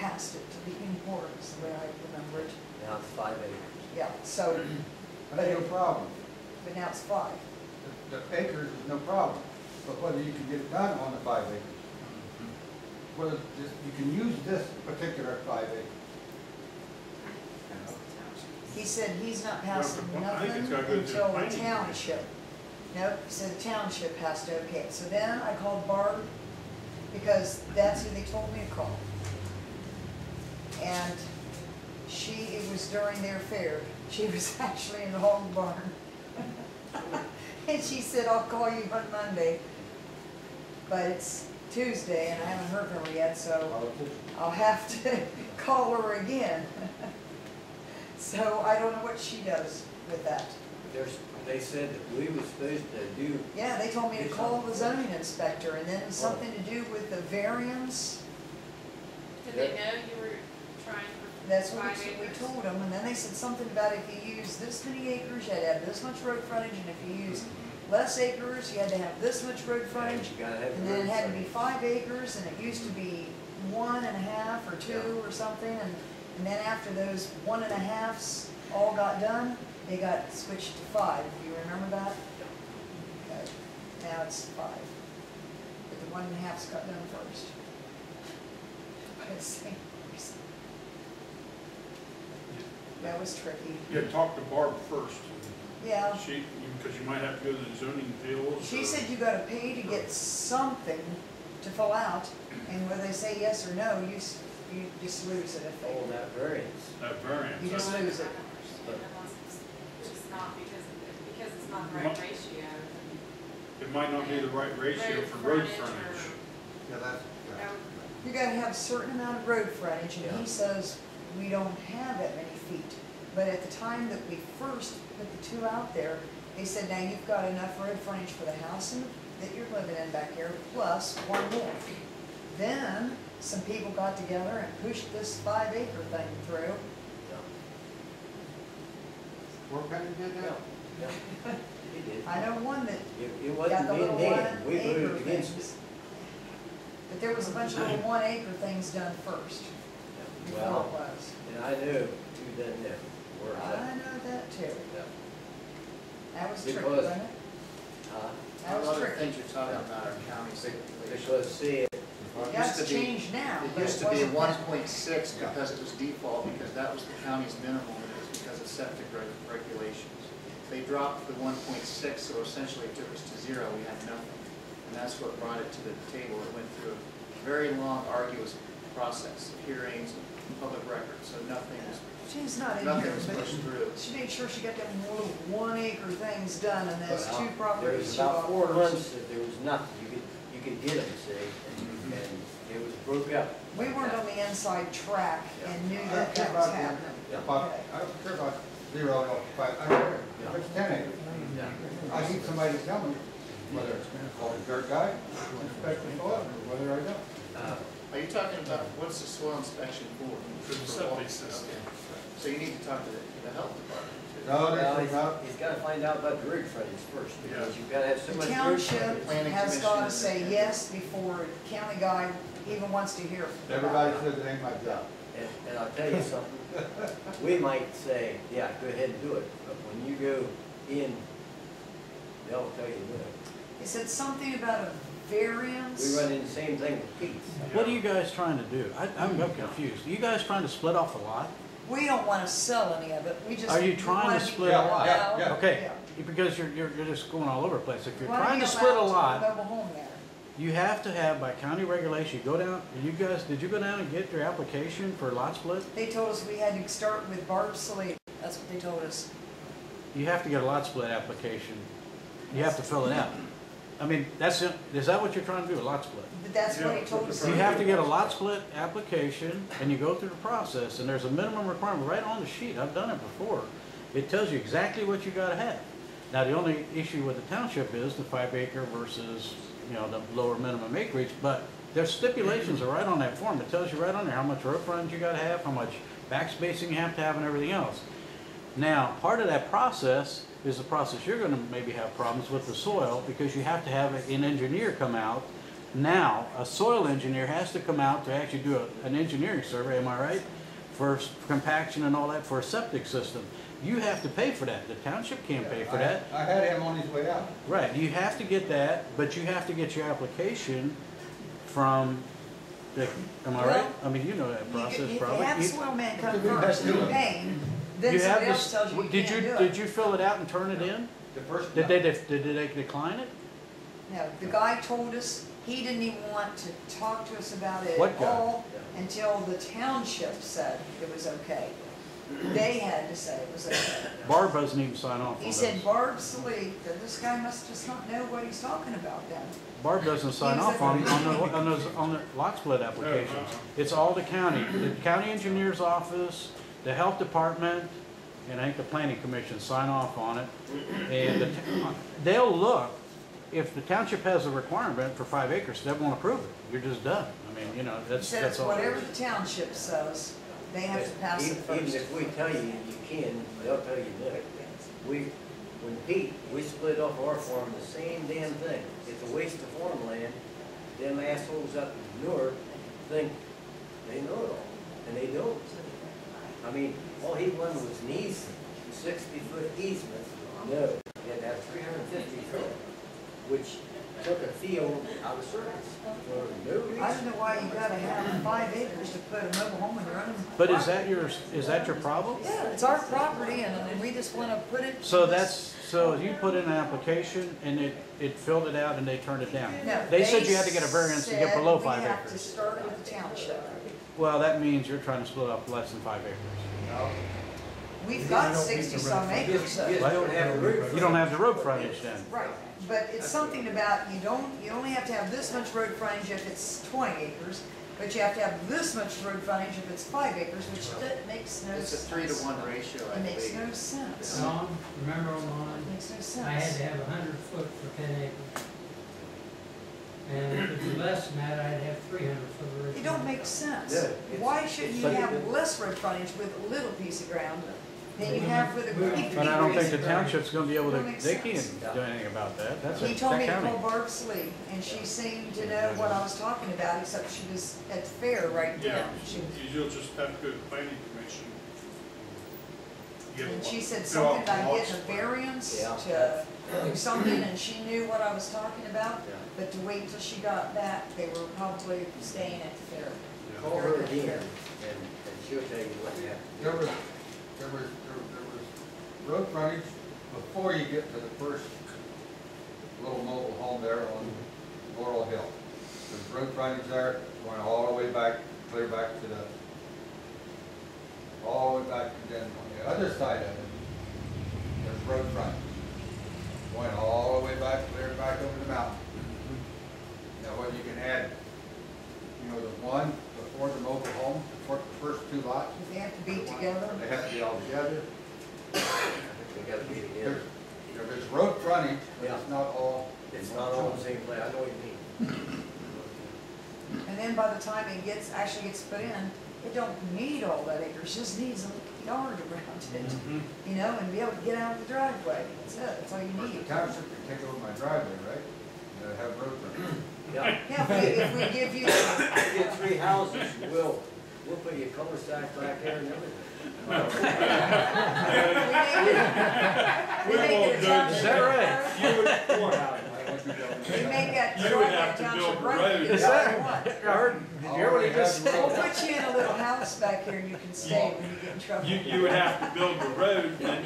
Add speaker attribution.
Speaker 1: passed it to the importance, the way I remember it.
Speaker 2: Now it's 5 acres.
Speaker 1: Yeah, so,
Speaker 3: That's no problem.
Speaker 1: but now it's 5.
Speaker 3: The acres is no problem, but whether you can get it done on the 5 acres. Whether you can use this particular 5 acres.
Speaker 1: He said he's not passing
Speaker 4: Well, I think it's
Speaker 1: nothing
Speaker 4: gotta go to the
Speaker 1: until the
Speaker 4: planning
Speaker 1: township. Nope, he said the township has to okay it. So then I called Barb, because that's who they told me to call. And it was during their fair. She was actually in the hog barn. And she said, I'll call you on Monday. But it's Tuesday and I haven't heard from her yet, so I'll have to call her again. So I don't know what she does with that.
Speaker 2: They said that we were supposed to do.
Speaker 1: Yeah, they told me to call the zoning inspector, and then something to do with the variance.
Speaker 5: Did they know you were trying for
Speaker 1: That's what
Speaker 5: 5
Speaker 1: we
Speaker 5: acres?
Speaker 1: told them, and then they said something about if you use this many acres, you had to have this much road frontage, and if you use less acres, you had to have this much road frontage.
Speaker 2: You gotta have
Speaker 1: And then it
Speaker 2: road
Speaker 1: had to be
Speaker 2: frontage.
Speaker 1: 5 acres, and it used to be 1.5 or 2 or something, and then after those 1.5s all got done, they got switched to 5. Do you remember that? Okay. Now it's 5. But the 1.5s got done first. By the same person. That was tricky.
Speaker 4: Yeah, talk to Barb first.
Speaker 1: Yeah.
Speaker 4: Because you might have to go to the zoning appeals.
Speaker 1: She said you gotta pay to get something to fill out, and whether they say yes or no, you just lose it if they.
Speaker 2: Oh, that variance.
Speaker 4: That variance.
Speaker 1: You just lose it.
Speaker 5: It's not because it's not the right ratio.
Speaker 4: It might not be the right ratio for road frontage.
Speaker 3: Yeah, that's, yeah.
Speaker 1: You gotta have a certain amount of road frontage, and
Speaker 2: Yeah.
Speaker 1: he says we don't have that many feet. But at the time that we first put the 2 out there, they said, now you've got enough road frontage for the house that you're living in back here, plus 1 more. Then, some people got together and pushed this 5-acre thing through.
Speaker 3: What kind of did that?
Speaker 2: Yeah. He did.
Speaker 1: I know one that
Speaker 2: It
Speaker 1: got
Speaker 2: wasn't
Speaker 1: the little
Speaker 2: being done. We
Speaker 1: 1-acre
Speaker 2: voted against it.
Speaker 1: things. But there was a bunch of little 1-acre things done first, before it
Speaker 2: Well,
Speaker 1: was.
Speaker 2: and I knew who done that. Where
Speaker 1: I know that too.
Speaker 2: Yeah.
Speaker 1: That was tricky,
Speaker 2: Because-
Speaker 1: wasn't it? That was
Speaker 6: Other
Speaker 1: tricky.
Speaker 6: things you're talking about are county stipulations.
Speaker 2: Because see,
Speaker 6: Well, it
Speaker 1: Yeah,
Speaker 6: used
Speaker 1: it's
Speaker 6: to be-
Speaker 1: changed now.
Speaker 6: It
Speaker 1: but
Speaker 6: used
Speaker 1: it
Speaker 6: to be
Speaker 1: wasn't
Speaker 6: 1.6 because it was default, because that was the county's minimum, and it was because of septic regulations. They dropped the 1.6, so essentially it took us to 0, we had nothing. And that's what brought it to the table. It went through a very long, arduous process of hearings and public records, so nothing was
Speaker 1: She's not in
Speaker 6: Nothing
Speaker 1: here,
Speaker 6: was
Speaker 1: but
Speaker 6: pushed through.
Speaker 1: she made sure she got them little 1-acre things done, and there's
Speaker 2: well,
Speaker 1: 2
Speaker 2: there
Speaker 1: properties
Speaker 2: was
Speaker 1: she
Speaker 2: about
Speaker 1: bought
Speaker 2: 4
Speaker 1: first.
Speaker 2: months that there was nothing. You could get them, see, and it was broke up.
Speaker 1: We weren't on the inside track and knew
Speaker 3: I
Speaker 1: that
Speaker 3: don't care
Speaker 1: that was
Speaker 3: about the,
Speaker 1: happening.
Speaker 3: I don't care about 0 or 5, I don't care. If it's 10 acres.
Speaker 2: Yeah.
Speaker 3: I need somebody to tell me whether it's called a dirt guy, inspect the soil, or whether I don't.
Speaker 6: Are you talking about, what's the soil inspection for?
Speaker 4: For the septic system.
Speaker 6: So you need to talk to the health department.
Speaker 3: No,
Speaker 2: Well,
Speaker 3: this is not,
Speaker 2: he's got to find out about the road frontage first, because
Speaker 4: Yeah.
Speaker 2: you've got to have so
Speaker 1: The
Speaker 2: much road
Speaker 1: township
Speaker 2: frontage.
Speaker 6: Planning
Speaker 1: has got to
Speaker 6: commission
Speaker 1: say
Speaker 6: and-
Speaker 1: yes before county guy even wants to hear.
Speaker 3: everybody
Speaker 1: about
Speaker 3: says it ain't my job.
Speaker 2: And I'll tell you something, we might say, yeah, go ahead and do it, but when you go in, they'll tell you no.
Speaker 1: it. He said something about a variance.
Speaker 2: We run into the same thing with Pete's.
Speaker 7: What are you guys trying to do? I'm confused. Are you guys trying to split off the lot?
Speaker 1: We don't want to sell any of it, we just.
Speaker 7: Are you
Speaker 1: we
Speaker 7: trying
Speaker 1: wanna
Speaker 7: to
Speaker 1: be-
Speaker 7: split
Speaker 3: a
Speaker 1: Yeah,
Speaker 3: lot?
Speaker 1: yeah,
Speaker 3: Yeah.
Speaker 7: Okay,
Speaker 1: yeah.
Speaker 7: because you're just going all over the place. If you're
Speaker 1: Wanna
Speaker 7: trying
Speaker 1: be
Speaker 7: to split a
Speaker 1: allowed to
Speaker 7: lot,
Speaker 1: put a mobile home there.
Speaker 7: you have to have, by county regulation, you go down, did you go down and get your application for lot split?
Speaker 1: They told us we had to start with Barb Sallee, that's what they told us.
Speaker 7: You have to get a lot split application. You have to fill it out. I mean, is that what you're trying to do, a lot split?
Speaker 1: But that's what he told us.
Speaker 7: You have to get a lot split application, and you go through the process, and there's a minimum requirement right on the sheet. I've done it before. It tells you exactly what you gotta have. Now, the only issue with the township is the 5-acre versus, the lower minimum acreage, but their stipulations are right on that form. It tells you right on there how much road frontage you gotta have, how much backspacing you have to have, and everything else. Now, part of that process is the process you're gonna maybe have problems with the soil, because you have to have an engineer come out Now, a soil engineer has to come out to actually do an engineering survey, am I right? For compaction and all that for a septic system. You have to pay for that. The township can't pay for that.
Speaker 3: I had him on his way out.
Speaker 7: Right, you have to get that, but you have to get your application from the, am I right?
Speaker 1: Well,
Speaker 7: I mean, you know that
Speaker 1: If
Speaker 7: process
Speaker 1: you
Speaker 7: probably.
Speaker 1: have
Speaker 7: You-
Speaker 1: soil man come
Speaker 3: You can
Speaker 1: first,
Speaker 3: do
Speaker 1: and
Speaker 3: it.
Speaker 1: paying, then
Speaker 7: you have
Speaker 1: somebody
Speaker 7: this-
Speaker 1: else tells you you
Speaker 7: did
Speaker 1: can't do
Speaker 7: Did
Speaker 1: it.
Speaker 7: you fill it out and turn it in?
Speaker 3: The first.
Speaker 7: Did they decline it?
Speaker 1: No, the guy told us he didn't even want to talk to us about it
Speaker 7: What
Speaker 1: at
Speaker 7: guy?
Speaker 1: all until the township said it was okay. They had to say it was okay.
Speaker 7: Barb doesn't even sign off on
Speaker 1: He
Speaker 7: those.
Speaker 1: said, Barb's asleep, that this guy must just not know what he's talking about then.
Speaker 7: Barb doesn't sign
Speaker 1: was
Speaker 7: off
Speaker 1: a-
Speaker 7: on the lot split applications. It's all the county engineer's office, the health department, and I think the planning commission sign off on it. And they'll look, if the township has a requirement for 5 acres, they won't approve it. You're just done. I mean, you know,
Speaker 1: He
Speaker 7: that's
Speaker 1: said it's
Speaker 7: all.
Speaker 1: whatever the township says, they have to pass it
Speaker 2: Even
Speaker 1: first.
Speaker 2: if we tell you you can, they'll tell you no. When Pete, we split off our farm, the same damn thing. It's a waste of farmland. Them assholes up north think they know it all, and they don't. I mean, all he wanted was an easement, 60-foot easement. No, you had to have 350 foot, which took a field out of service for no reason.
Speaker 1: I don't know why you gotta have 5 acres to put a mobile home on your own.
Speaker 7: But is
Speaker 1: property.
Speaker 7: that your problem?
Speaker 1: Yeah, it's our property and we just wanna put it.
Speaker 7: So you put in an application and it filled it out and they turned it down?
Speaker 1: No.
Speaker 7: They said you had to get a variance to get
Speaker 1: said
Speaker 7: below
Speaker 1: we
Speaker 7: 5
Speaker 1: have to
Speaker 7: acres.
Speaker 1: start with the township.
Speaker 7: Well, that means you're trying to split up less than 5 acres.
Speaker 1: We've got 60-some acres, so.
Speaker 2: You just don't have a roof.
Speaker 7: You don't have the road frontage then.
Speaker 1: Right, but it's something about, you only have to have this much road frontage if it's 20 acres, but you have to have this much road frontage if it's 5 acres, which that makes no sense.
Speaker 6: It's a 3-to-1 ratio, I
Speaker 1: It makes
Speaker 6: believe.
Speaker 1: no sense.
Speaker 8: Tom, remember on
Speaker 1: It
Speaker 8: mine,
Speaker 1: makes no
Speaker 8: I had
Speaker 1: sense.
Speaker 8: to have 100 foot for 10 acres. And if it was less than that, I'd have 300 foot of road.
Speaker 1: It don't make sense.
Speaker 2: Yeah, it's-
Speaker 1: Why shouldn't you
Speaker 2: but
Speaker 1: have
Speaker 2: it-
Speaker 1: less road frontage with a little piece of ground than you have with a great big piece of
Speaker 7: But I don't think the
Speaker 1: ground?
Speaker 7: township's gonna be able to,
Speaker 1: Don't make
Speaker 7: they
Speaker 1: sense.
Speaker 7: can't do anything about that. That's a
Speaker 1: He told me to
Speaker 7: county.
Speaker 1: call Barb Slee, and she seemed to know what I was talking about, except she was at the fair right
Speaker 4: Yeah,
Speaker 1: then. She-
Speaker 4: you'll just have to go to the planning commission. Get
Speaker 1: And she said
Speaker 4: fill out
Speaker 1: something about
Speaker 4: the
Speaker 1: getting a
Speaker 4: lots.
Speaker 1: variance
Speaker 2: Yeah.
Speaker 1: to do something, and she knew what I was talking about,
Speaker 2: Yeah.
Speaker 1: but to wait till she got back, they were probably staying at the fair.
Speaker 2: Call her again, and she'll tell you what you have to do.
Speaker 3: There was road frontage before you get to the first little mobile home there on Laurel Hill. There's road frontage there, going all the way back, clear back to all the way back to then on the other side of it, there's road frontage. Going all the way back, clear back over the mountain. Now, what you can add, the one before the mobile home, the first 2 lots,
Speaker 1: They have to be together.
Speaker 3: they have to be all together.
Speaker 2: We gotta be together.
Speaker 3: There's road frontage, but
Speaker 2: Yeah.
Speaker 3: it's not all.
Speaker 2: It's not all the same place, I know what you mean.
Speaker 1: And then by the time it actually gets put in, it don't need all that acres, just needs a yard around it, and be able to get out of the driveway. That's it, that's all you
Speaker 3: The
Speaker 1: need.
Speaker 3: township can take over my driveway, right? Have road frontage.
Speaker 2: Yeah.
Speaker 1: Yeah, if we give you,
Speaker 2: You get 3 houses, we'll put you a cul-de-sac back there and everything.
Speaker 1: we make it a township.
Speaker 7: Is that right?
Speaker 4: You would,
Speaker 1: We make that
Speaker 4: You would
Speaker 1: driveway
Speaker 4: have to
Speaker 1: township
Speaker 4: build a
Speaker 1: road.
Speaker 4: road.
Speaker 1: You
Speaker 7: Is
Speaker 1: do what
Speaker 7: that,
Speaker 1: you want.
Speaker 7: I heard, did you hear what he just said?
Speaker 1: We'll put you in a little house back here and you can stay when you get in trouble.
Speaker 4: you would have to build a road, and